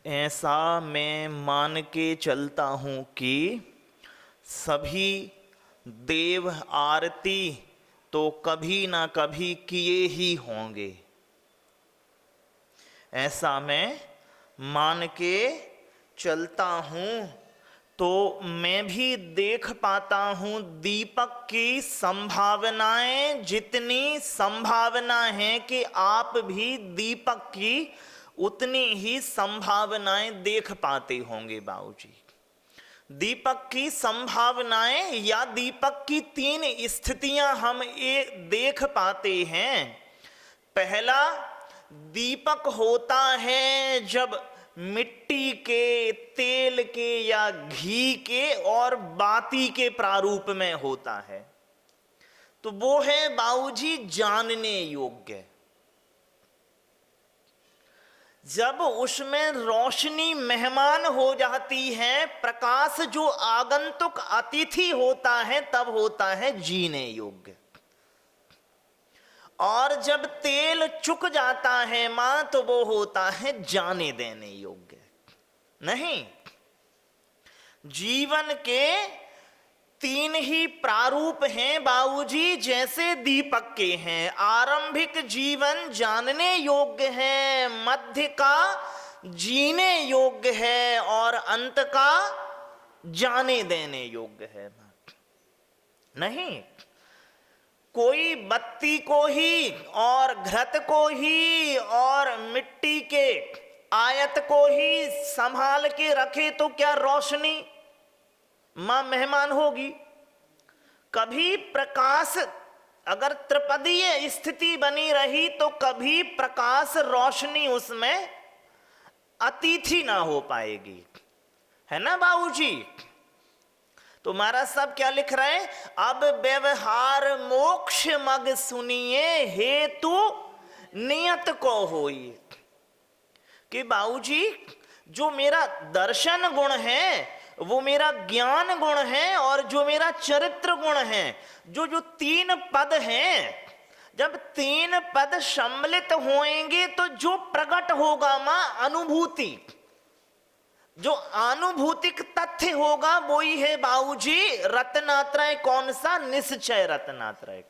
ऐसा मैं मान के चलता हूँ कि सभी देव आरती तो कभी ना कभी किए ही होंगे। ऐसा मैं मान के चलता हूँ तो मैं भी देख पाता हूँ दीपक की संभावनाएं, जितनी संभावना है कि आप भी दीपक की उतनी ही संभावनाएं देख पाते होंगे बाबूजी। दीपक की संभावनाएं या दीपक की तीन स्थितियां हम ये देख पाते हैं। पहला, दीपक होता है जब मिट्टी के, तेल के या घी के और बाती के प्रारूप में होता है, तो वो है बाबूजी जानने योग्य। जब उसमें रोशनी मेहमान हो जाती है, प्रकाश जो आगंतुक अतिथि होता है, तब होता है जीने योग्य। और जब तेल चुक जाता है मां, तो वो होता है जाने देने योग्य। नहीं, जीवन के तीन ही प्रारूप हैं बाबूजी, जैसे दीपक के हैं। आरंभिक जीवन जानने योग्य है, मध्य का जीने योग्य है और अंत का जाने देने योग्य है। नहीं, कोई बत्ती को ही और घृत को ही और मिट्टी के आयत को ही संभाल के रखे तो क्या रोशनी मां मेहमान होगी? कभी प्रकाश, अगर त्रिपदीय स्थिति बनी रही तो कभी प्रकाश रोशनी उसमें अतिथि ना हो पाएगी, है ना बाबूजी? तो महाराज साहब क्या लिख रहे हैं? अब व्यवहार मोक्ष मग सुनिए, हेतु नियत को होई। कि बाबूजी, जो मेरा दर्शन गुण है, वो मेरा ज्ञान गुण है, और जो मेरा चरित्र गुण है, जो जो तीन पद हैं, जब तीन पद सम्मिलित होंगे तो जो प्रकट होगा मां अनुभूति, जो अनुभूतिक तथ्य होगा वही है बाबूजी रत्नात्रय। कौन सा? निश्चय रत्नात्रय।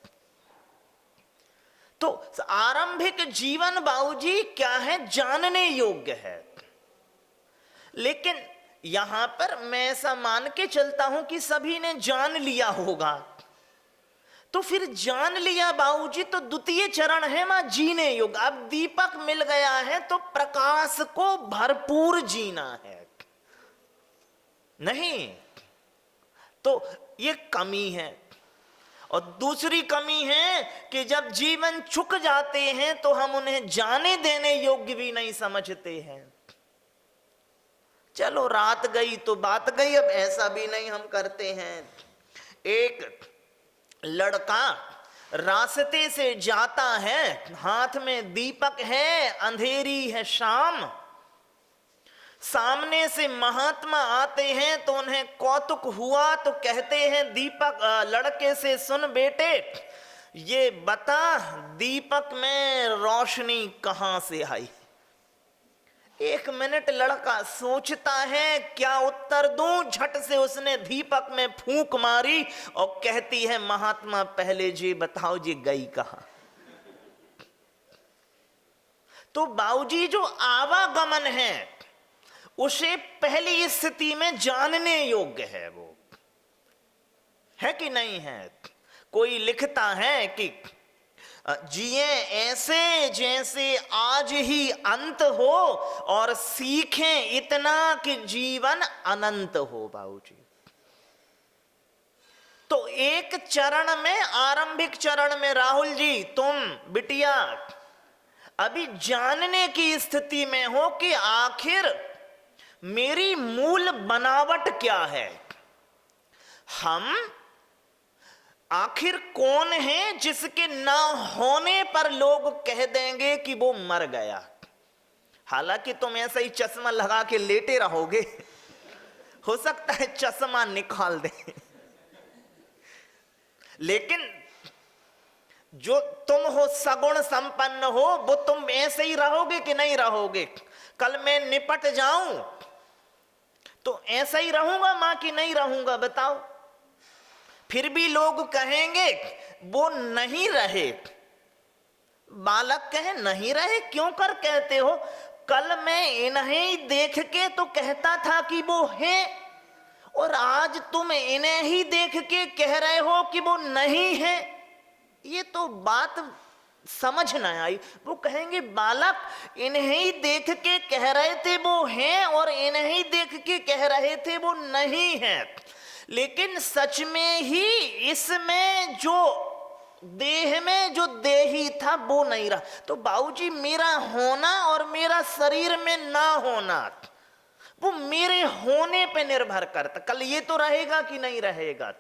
तो आरंभिक जीवन बाबूजी क्या है? जानने योग्य है। लेकिन यहां पर मैं ऐसा मान के चलता हूं कि सभी ने जान लिया होगा, तो फिर जान लिया बाबूजी तो द्वितीय चरण है मां जीने योग्य। अब दीपक मिल गया है तो प्रकाश को भरपूर जीना है। नहीं तो ये कमी है। और दूसरी कमी है कि जब जीवन चुक जाते हैं तो हम उन्हें जाने देने योग्य भी नहीं समझते हैं। चलो रात गई तो बात गई, अब ऐसा भी नहीं हम करते हैं। एक लड़का रास्ते से जाता है, हाथ में दीपक है, अंधेरी है शाम, सामने से महात्मा आते हैं तो उन्हें कौतुक हुआ तो कहते हैं दीपक लड़के से, सुन बेटे, ये बता दीपक में रोशनी कहां से आई? एक मिनट लड़का सोचता है क्या उत्तर दूं। झट से उसने दीपक में फूंक मारी और कहती है, महात्मा पहले जी बताओ जी गई कहां? तो बाबूजी जो आवागमन है उसे पहली स्थिति में जानने योग्य है, वो है कि नहीं है? कोई लिखता है कि जिए ऐसे जैसे आज ही अंत हो और सीखें इतना कि जीवन अनंत हो बाबूजी। तो एक चरण में, आरंभिक चरण में राहुल जी, तुम बिटिया अभी जानने की स्थिति में हो कि आखिर मेरी मूल बनावट क्या है, हम आखिर कौन है जिसके ना होने पर लोग कह देंगे कि वो मर गया। हालांकि तुम ऐसा ही चश्मा लगा के लेटे रहोगे, हो सकता है चश्मा निकाल दे, लेकिन जो तुम हो सगुण संपन्न हो, वो तुम ऐसे ही रहोगे कि नहीं रहोगे? कल मैं निपट जाऊं तो ऐसा ही रहूंगा मां कि नहीं रहूंगा, बताओ। फिर भी लोग कहेंगे वो नहीं रहे, बालक कहे नहीं रहे, क्यों कर कहते हो? कल मैं इन्हें देख के तो कहता था कि वो है, और आज तुम इन्हें ही देख के कह रहे हो कि वो नहीं है। ये तो बात समझ ना आई। वो कहेंगे बालक इन्हें ही देख के कह रहे थे वो हैं, और इन्हें ही देख के कह रहे थे वो नहीं है, लेकिन सच में ही इसमें जो देह में जो देही था वो नहीं रहा। तो बाबूजी मेरा होना और मेरा शरीर में ना होना वो मेरे होने पे निर्भर करता। कल ये तो रहेगा कि नहीं रहेगा?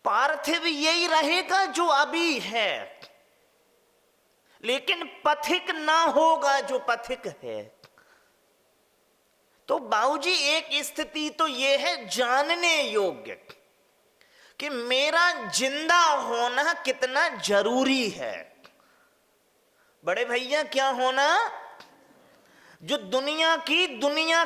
पार्थिव यही रहेगा जो अभी है, लेकिन पथिक ना होगा जो पथिक है। तो बाबूजी एक स्थिति तो यह है जानने योग्य कि मेरा जिंदा होना कितना जरूरी है। बड़े भैया क्या होना? जो दुनिया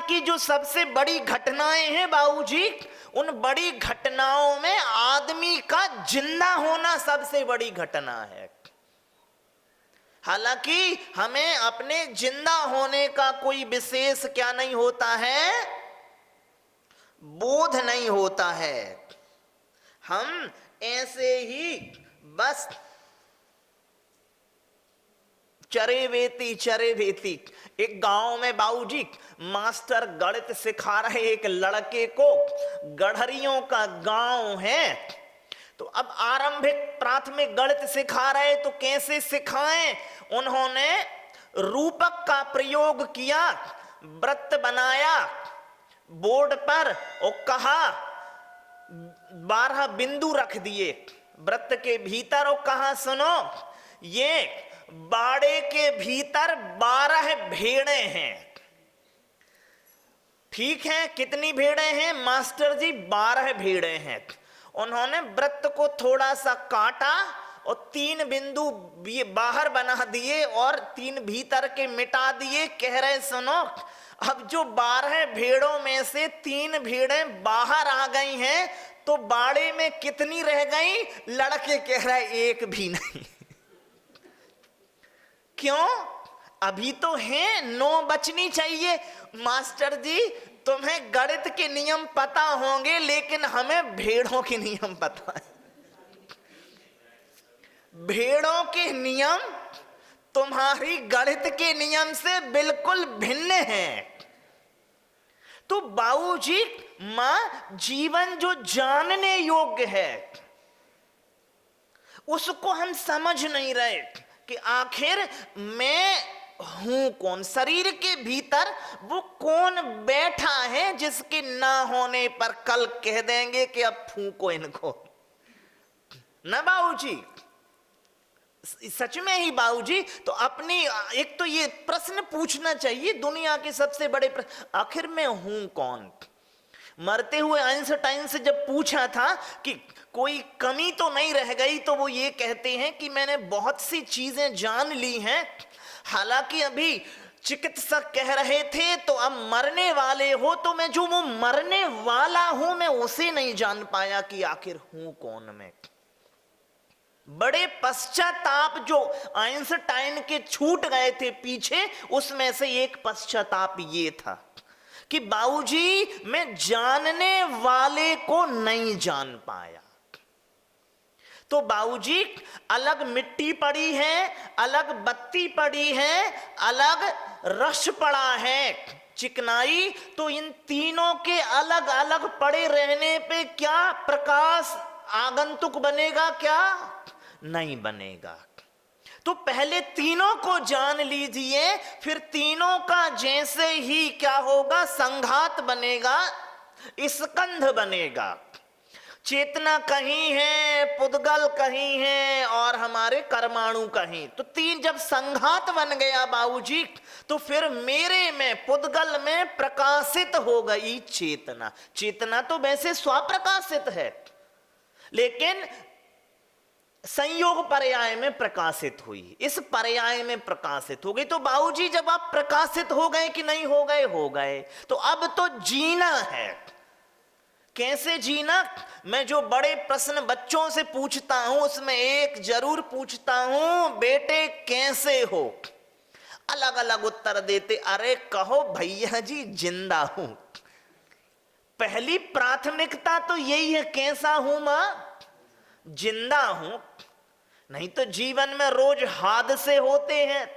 की जो सबसे बड़ी घटनाएं हैं बाबूजी, उन बड़ी घटनाओं में आदमी का जिंदा होना सबसे बड़ी घटना है। हालांकि हमें अपने जिंदा होने का कोई विशेष क्या नहीं होता है, बोध नहीं होता है। हम ऐसे ही बस चरे बेती। एक गांव में बाबूजी मास्टर गणित सिखा रहे एक लड़के को। गढ़रियों का गांव है, तो अब आरंभिक प्राथमिक गणित सिखा रहे, तो कैसे सिखाएं? उन्होंने रूपक का प्रयोग किया, वृत्त बनाया बोर्ड पर और कहा 12 बिंदु रख दिए वृत्त के भीतर, और कहा सुनो ये बाड़े के भीतर 12 भेड़े हैं। ठीक है, कितनी भेड़े हैं मास्टर जी? 12 भेड़े हैं। उन्होंने वृत्त को थोड़ा सा काटा और 3 बिंदु बाहर बना दिए और 3 भीतर के मिटा दिए। कह रहे सुनो, अब जो 12 भेड़ों में से 3 भेड़ें बाहर आ गई हैं, तो बाड़े में कितनी रह गई? लड़के कह रहे एक भी नहीं। क्यों? अभी तो हैं, 9 बचनी चाहिए। मास्टर जी तुम्हें गणित के नियम पता होंगे, लेकिन हमें भेड़ों के नियम पता है। भेड़ों के नियम तुम्हारी गणित के नियम से बिल्कुल भिन्न हैं। तो बाबूजी मां जीवन जो जानने योग्य है उसको हम समझ नहीं रहे कि आखिर मैं हूं कौन। शरीर के भीतर वो कौन बैठा है जिसके ना होने पर कल कह देंगे कि अब फूंको इनको, ना बाबूजी? सच में ही बाबूजी, तो अपनी एक तो ये प्रश्न पूछना चाहिए, दुनिया के सबसे बड़े प्रश्न, आखिर मैं हूं कौन? मरते हुए आइंस्टाइन से जब पूछा था कि कोई कमी तो नहीं रह गई, तो वो ये कहते हैं कि मैंने बहुत सी चीजें जान ली हैं। हालांकि अभी चिकित्सक कह रहे थे तो अब मरने वाले हो, तो मैं जो वो मरने वाला हूं मैं उसे नहीं जान पाया कि आखिर हूं कौन मैं। बड़े पश्चाताप जो आइंस्टाइन के छूट गए थे पीछे, उसमें से एक पश्चाताप ये था कि बाबूजी मैं जानने वाले को नहीं जान पाया। तो बाबूजी अलग मिट्टी पड़ी है, अलग बत्ती पड़ी है, अलग रस पड़ा है, चिकनाई, तो इन तीनों के अलग अलग पड़े रहने पे क्या प्रकाश आगंतुक बनेगा? क्या नहीं बनेगा। तो पहले तीनों को जान लीजिए, फिर तीनों का जैसे ही क्या होगा? संघात बनेगा, स्कंध बनेगा। चेतना कहीं है, पुद्गल कहीं है, और हमारे परमाणु कहीं। तो 3 जब संघात बन गया बाबूजी, तो फिर मेरे में पुद्गल में प्रकाशित हो गई चेतना। चेतना तो वैसे स्वप्रकाशित है, लेकिन संयोग पर्याय में प्रकाशित हुई, इस पर्याय में प्रकाशित हो गई। तो बाबूजी जब आप प्रकाशित हो गए कि नहीं हो गए? हो गए। तो अब तो जीना है। कैसे जीना? मैं जो बड़े प्रश्न बच्चों से पूछता हूं उसमें एक जरूर पूछता हूं, बेटे कैसे हो? अलग अलग उत्तर देते, अरे कहो भैया जी जिंदा हूं। पहली प्राथमिकता तो यही है, कैसा हूं मां? जिंदा हूं। नहीं तो जीवन में रोज हादसे होते हैं।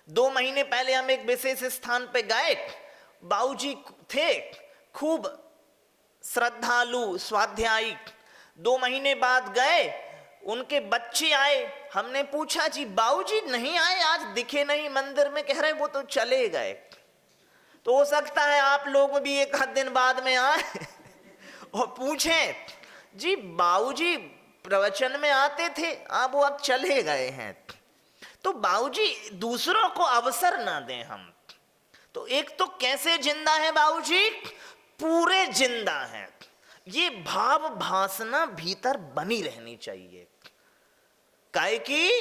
2 महीने पहले हम एक विशेष स्थान पे गए, बाबूजी थे खूब श्रद्धालु स्वाध्यायी। 2 महीने बाद गए, उनके बच्चे आए, हमने पूछा जी बाबूजी नहीं आए आज, दिखे नहीं मंदिर में। कह रहे वो तो चले गए। तो हो सकता है आप लोग भी एक आध दिन बाद में आए और पूछें जी बाबूजी प्रवचन में आते थे, अब वो अब चले गए हैं। तो बाबूजी दूसरों को अवसर ना दें हम। तो एक तो कैसे जिंदा है बाबूजी? पूरे जिंदा है। ये भाव भासना भीतर बनी रहनी चाहिए। काहे की?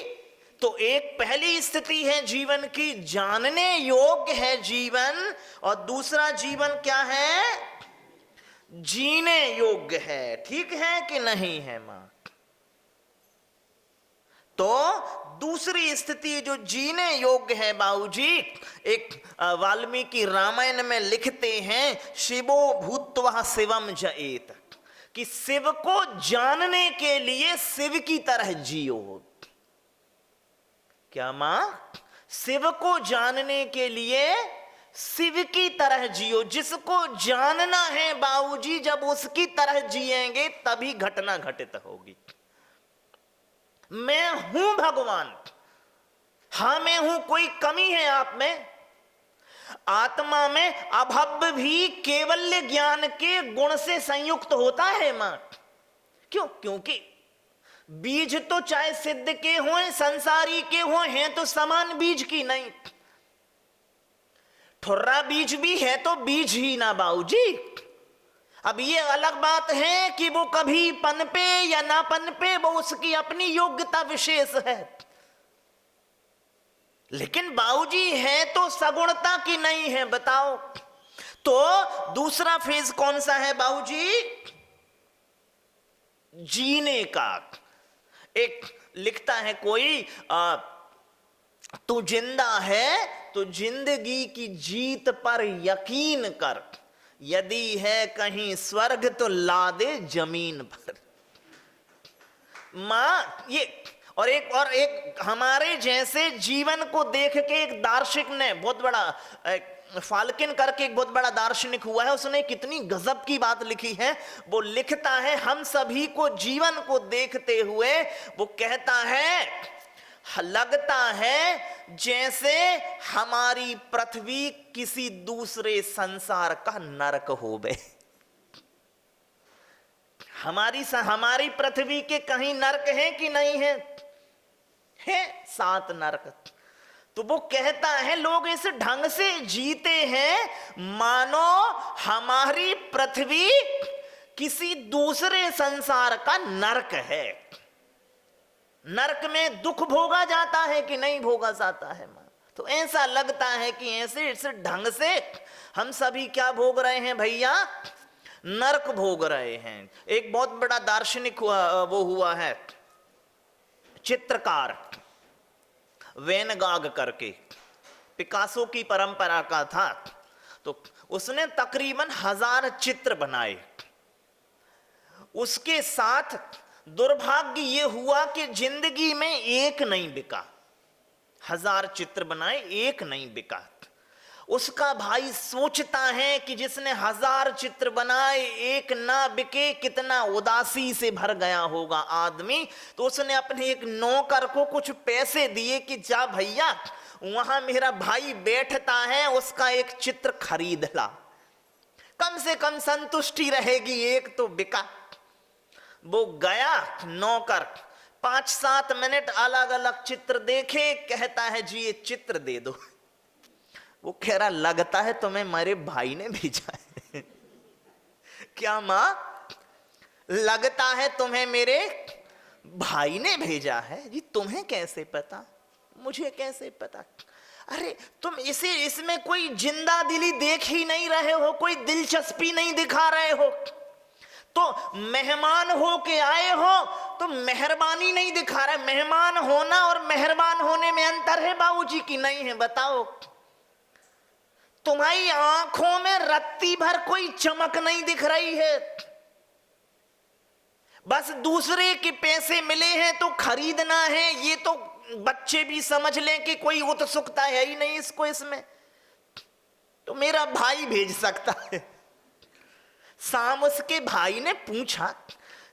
तो एक पहली स्थिति है जीवन की, जानने योग्य है जीवन, और दूसरा जीवन क्या है? जीने योग्य है। ठीक है कि नहीं है मां? तो दूसरी स्थिति जो जीने योग्य है बाबूजी, एक वाल्मीकि रामायण में लिखते हैं, शिवो भूत्वा शिवम जयेत, कि शिव को जानने के लिए शिव की तरह जियो। क्या मां? शिव को जानने के लिए शिव की तरह जियो। जिसको जानना है बाबूजी, जब उसकी तरह जिएंगे तभी घटना घटित होगी। मैं हूं भगवान, हां मैं हूं, कोई कमी है आप में? आत्मा में अभव्य भी केवल्य ज्ञान के गुण से संयुक्त होता है मां। क्यों? क्योंकि बीज तो चाहे सिद्ध के हों संसारी के हों, हैं तो समान बीज की नहीं। ठुर्रा बीज भी है तो बीज ही ना बाबूजी। अब ये अलग बात है कि वो कभी पनपे या ना पनपे, वो उसकी अपनी योग्यता विशेष है। लेकिन बाबूजी है तो सगुणता की नहीं है, बताओ। तो दूसरा फेज कौन सा है बाबूजी? जीने का। एक लिखता है कोई, तू जिंदा है तो जिंदगी की जीत पर यकीन कर, यदि है कहीं स्वर्ग तो ला दे जमीन पर। मां ये और एक हमारे जैसे जीवन को देख के एक दार्शनिक ने, बहुत बड़ा फाल्किन करके एक बहुत बड़ा दार्शनिक हुआ है, उसने कितनी गजब की बात लिखी है। वो लिखता है, हम सभी को जीवन को देखते हुए वो कहता है, लगता है जैसे हमारी पृथ्वी किसी दूसरे संसार का नरक हो गए। हमारी पृथ्वी के कहीं नरक है कि नहीं है? है 7 नरक। तो वो कहता है लोग इस ढंग से जीते हैं मानो हमारी पृथ्वी किसी दूसरे संसार का नरक है। नरक में दुख भोगा जाता है कि नहीं भोगा जाता है मां? तो ऐसा लगता है कि ऐसे इस ढंग से हम सभी क्या भोग रहे हैं भैया? नरक भोग रहे हैं। एक बहुत बड़ा दार्शनिक वो हुआ है, चित्रकार वैन गाग करके, पिकासो की परंपरा का था। तो उसने तकरीबन 1000 चित्र बनाए। उसके साथ दुर्भाग्य ये हुआ कि जिंदगी में एक नहीं बिका। 1000 चित्र बनाए, एक नहीं बिका। उसका भाई सोचता है कि जिसने 1000 चित्र बनाए एक ना बिके, कितना उदासी से भर गया होगा आदमी। तो उसने अपने एक नौकर को कुछ पैसे दिए कि जा भैया वहां मेरा भाई बैठता है, उसका एक चित्र खरीद ला, कम से कम संतुष्टि रहेगी, एक तो बिका। वो गया नौकर, 5-7 मिनट अलग अलग चित्र देखे, कहता है जी ये चित्र दे दो। वो कह रहा लगता है तुम्हें मेरे भाई ने भेजा है। क्या मां? लगता है तुम्हें मेरे भाई ने भेजा है। जी तुम्हें कैसे पता, मुझे कैसे पता? अरे तुम इसमें कोई जिंदा दिली देख ही नहीं रहे हो, कोई दिलचस्पी नहीं दिखा रहे हो। तो मेहमान हो के आए हो तो मेहरबानी नहीं दिखा रहे। मेहमान होना और मेहरबान होने में अंतर है बाबूजी की नहीं है? बताओ। तुम्हारी आंखों में रत्ती भर कोई चमक नहीं दिख रही है। बस दूसरे के पैसे मिले हैं तो खरीदना है, ये तो बच्चे भी समझ लें कि कोई उत्सुकता है ही नहीं इसको इसमें। तो मेरा भाई भेज सकता है। शाम उसके भाई ने पूछा,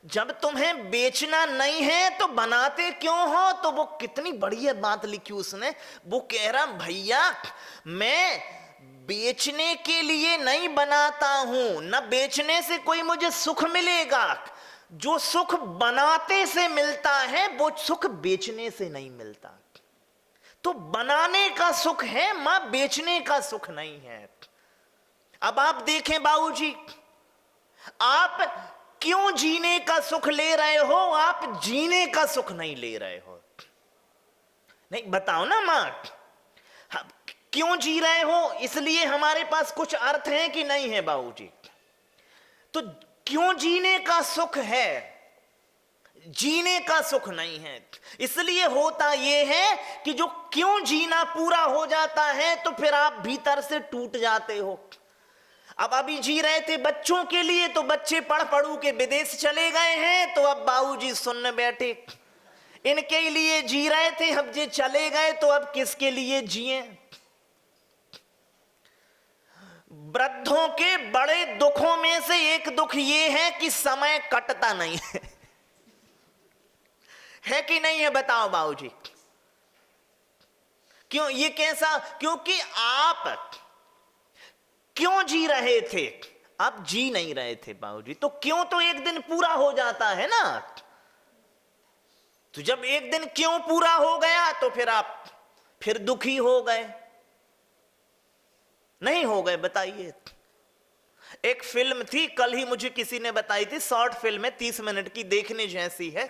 जब तुम्हें बेचना नहीं है तो बनाते क्यों हो? तो वो कितनी बढ़िया बात लिखी उसने। वो कह रहा, भैया मैं बेचने के लिए नहीं बनाता हूं, न बेचने से कोई मुझे सुख मिलेगा। जो सुख बनाते से मिलता है वो सुख बेचने से नहीं मिलता। तो बनाने का सुख है, मां बेचने का सुख नहीं है। अब आप देखें बाबूजी, आप क्यों जीने का सुख ले रहे हो? आप जीने का सुख नहीं ले रहे हो। नहीं बताओ ना मां, क्यों जी रहे हो? इसलिए हमारे पास कुछ अर्थ है कि नहीं है बाबूजी? तो क्यों जीने का सुख है, जीने का सुख नहीं है। इसलिए होता यह है कि जो क्यों जीना पूरा हो जाता है तो फिर आप भीतर से टूट जाते हो। अब अभी जी रहे थे बच्चों के लिए, तो बच्चे पढ़ पढ़ू के विदेश चले गए हैं, तो अब बाबूजी सुनने बैठे। इनके लिए जी रहे थे, अब ये चले गए तो अब किसके लिए जिए? वृद्धों के बड़े दुखों में से एक दुख ये है कि समय कटता नहीं है कि नहीं है? बताओ बाबूजी, क्यों ये कैसा? क्योंकि आप क्यों जी रहे थे? आप जी नहीं रहे थे बाबूजी। तो क्यों तो एक दिन पूरा हो जाता है ना। तो जब एक दिन क्यों पूरा हो गया तो फिर आप फिर दुखी हो गए, नहीं हो गए? बताइए। एक फिल्म थी, कल ही मुझे किसी ने बताई थी, शॉर्ट फिल्म है, 30 मिनट की, देखने जैसी है।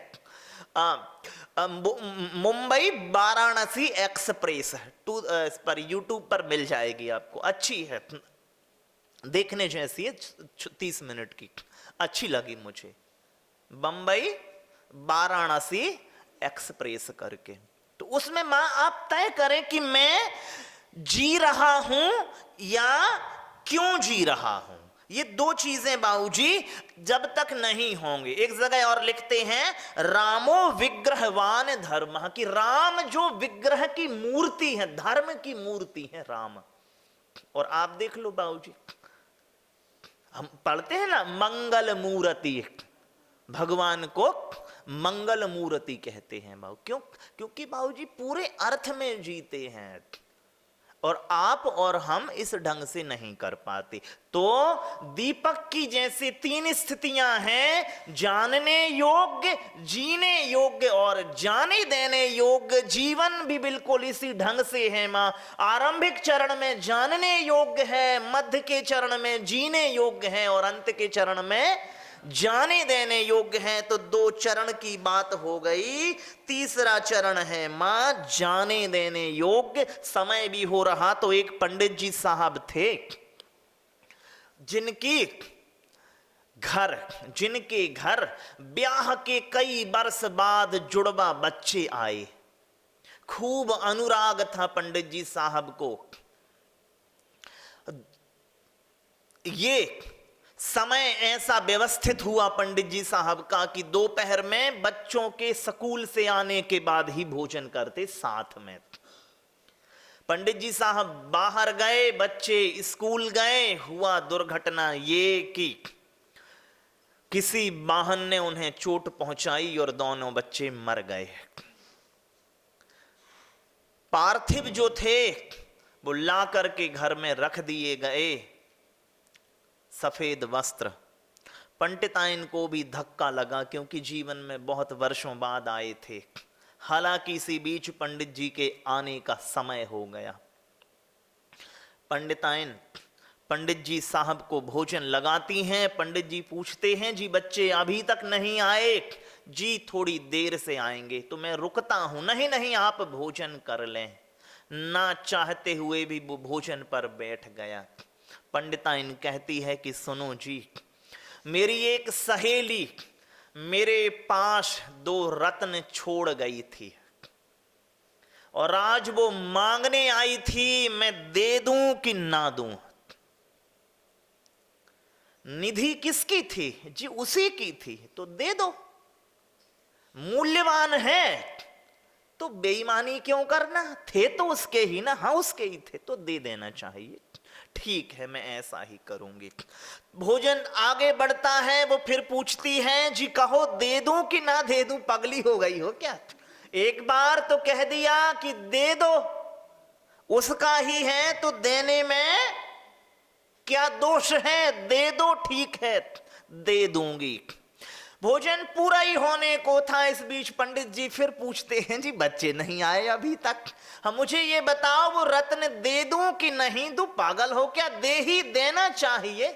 मुंबई वाराणसी एक्सप्रेस है, इस पर यूट्यूब पर मिल जाएगी आपको। अच्छी है, देखने जैसी है, 30 मिनट की, अच्छी लगी मुझे। मुंबई वाराणसी एक्सप्रेस करके। तो उसमें मां आप तय करें कि मैं जी रहा हूं या क्यों जी रहा हूं। ये दो चीजें बाबूजी जब तक नहीं होंगे। एक जगह और लिखते हैं, रामो विग्रहवान धर्म, कि राम जो विग्रह की मूर्ति है, धर्म की मूर्ति है राम। और आप देख लो बाबूजी, हम पढ़ते हैं ना मंगल मूर्ति, भगवान को मंगल मूर्ति कहते हैं बाबू। क्यों? क्योंकि बाबूजी पूरे अर्थ में जीते हैं और आप और हम इस ढंग से नहीं कर पाते। तो दीपक की जैसे 3 स्थितियां हैं, जानने योग्य, जीने योग्य और जाने देने योग्य। जीवन भी बिल्कुल इसी ढंग से है मां। आरंभिक चरण में जानने योग्य है, मध्य के चरण में जीने योग्य है और अंत के चरण में जाने देने योग्य है। तो 2 चरण की बात हो गई। तीसरा चरण है मां जाने देने योग्य। समय भी हो रहा, तो एक पंडित जी साहब थे जिनके घर ब्याह के कई वर्ष बाद जुड़वा बच्चे आए। खूब अनुराग था पंडित जी साहब को। ये समय ऐसा व्यवस्थित हुआ पंडित जी साहब का कि दोपहर में बच्चों के स्कूल से आने के बाद ही भोजन करते साथ में। पंडित जी साहब बाहर गए, बच्चे स्कूल गए। हुआ दुर्घटना ये कि किसी वाहन ने उन्हें चोट पहुंचाई और दोनों बच्चे मर गए। पार्थिव जो थे वो ला करके घर में रख दिए गए, सफेद वस्त्र। पंडिताइन को भी धक्का लगा क्योंकि जीवन में बहुत वर्षों बाद आए थे। हालांकि इसी बीच पंडित जी के आने का समय हो गया। पंडिताइन पंडित जी साहब को भोजन लगाती हैं। पंडित जी पूछते हैं, जी बच्चे अभी तक नहीं आए? जी थोड़ी देर से आएंगे। तो मैं रुकता हूं। नहीं नहीं, आप भोजन कर लें। ना चाहते हुए भी वो भोजन पर बैठ गया। पंडिताइन कहती है कि सुनो जी, मेरी एक सहेली मेरे पास 2 रत्न छोड़ गई थी और आज वो मांगने आई थी, मैं दे दूं कि ना दूं? निधि किसकी थी? जी उसी की थी, तो दे दो। मूल्यवान है तो बेईमानी क्यों करना? थे तो उसके ही ना। हाँ उसके ही थे, तो दे देना चाहिए। ठीक है, मैं ऐसा ही करूंगी। भोजन आगे बढ़ता है। वो फिर पूछती है, जी कहो दे दूं कि ना दे दूं? पगली हो गई हो क्या? एक बार तो कह दिया कि दे दो, उसका ही है तो देने में क्या दोष है? दे दो, ठीक है दे दूंगी। भोजन पूरा ही होने को था। इस बीच पंडित जी फिर पूछते हैं, जी बच्चे नहीं आए अभी तक, हम मुझे ये बताओ वो रत्न दे दूं कि नहीं दूं? पागल हो क्या? दे ही देना चाहिए।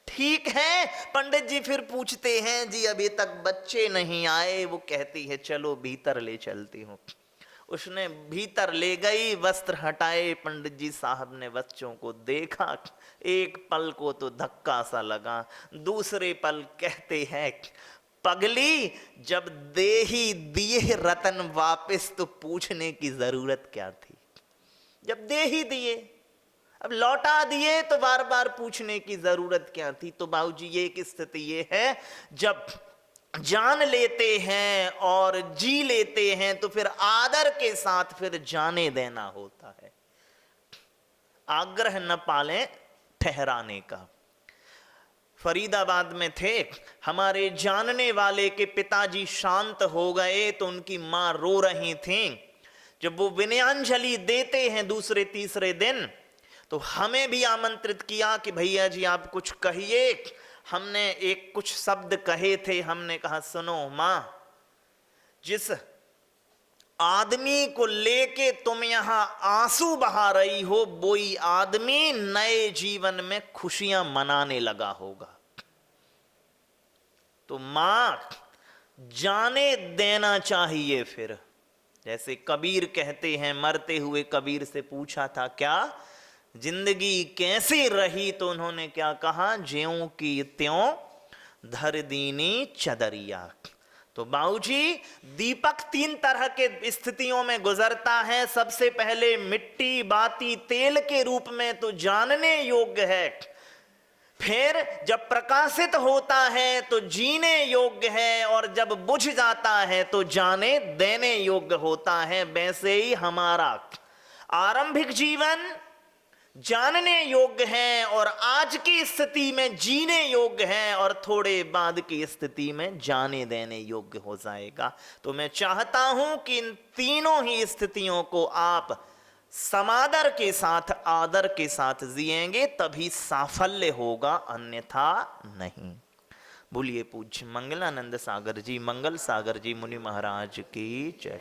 ठीक है। पंडित जी फिर पूछते हैं, जी अभी तक बच्चे नहीं आए? वो कहती है, चलो भीतर ले चलती हूं। उसने भीतर ले गई, वस्त्र हटाए। पंडित जी साहब ने बच्चों को देखा। एक पल को तो धक्का सा लगा, दूसरे पल कहते हैं, पगली जब दे ही दिए रतन वापस तो पूछने की जरूरत क्या थी? जब दे ही दिए, अब लौटा दिए तो बार बार पूछने की जरूरत क्या थी? तो बाबूजी ये एक स्थिति ये है, जब जान लेते हैं और जी लेते हैं तो फिर आदर के साथ फिर जाने देना होता है। आग्रह न पालें ठहराने का। फरीदाबाद में थे, हमारे जानने वाले के पिताजी शांत हो गए तो उनकी मां रो रही थी। जब वो विनयांजलि देते हैं दूसरे तीसरे दिन, तो हमें भी आमंत्रित किया कि भैया जी आप कुछ कहिए। हमने एक कुछ शब्द कहे थे। हमने कहा, सुनो मां, जिस आदमी को लेके तुम यहां आंसू बहा रही हो, वही आदमी नए जीवन में खुशियां मनाने लगा होगा। तो मां जाने देना चाहिए। फिर जैसे कबीर कहते हैं, मरते हुए कबीर से पूछा था, क्या जिंदगी कैसी रही? तो उन्होंने क्या कहा, ज्यों की त्यों धर दीनी चदरिया। तो बाबूजी, दीपक 3 तरह के स्थितियों में गुजरता है। सबसे पहले मिट्टी बाती तेल के रूप में तो जानने योग्य है, फिर जब प्रकाशित होता है तो जीने योग्य है, और जब बुझ जाता है तो जाने देने योग्य होता है। वैसे ही हमारा आरंभिक जीवन जानने योग्य है और आज की स्थिति में जीने योग्य है, और थोड़े बाद की स्थिति में जाने देने योग्य हो जाएगा। तो मैं चाहता हूं कि इन तीनों ही स्थितियों को आप समादर के साथ, आदर के साथ जिएंगे, तभी साफल्य होगा, अन्यथा नहीं। बोलिए पूज्य मंगलानंद सागर जी, मंगल सागर जी मुनि महाराज की जय।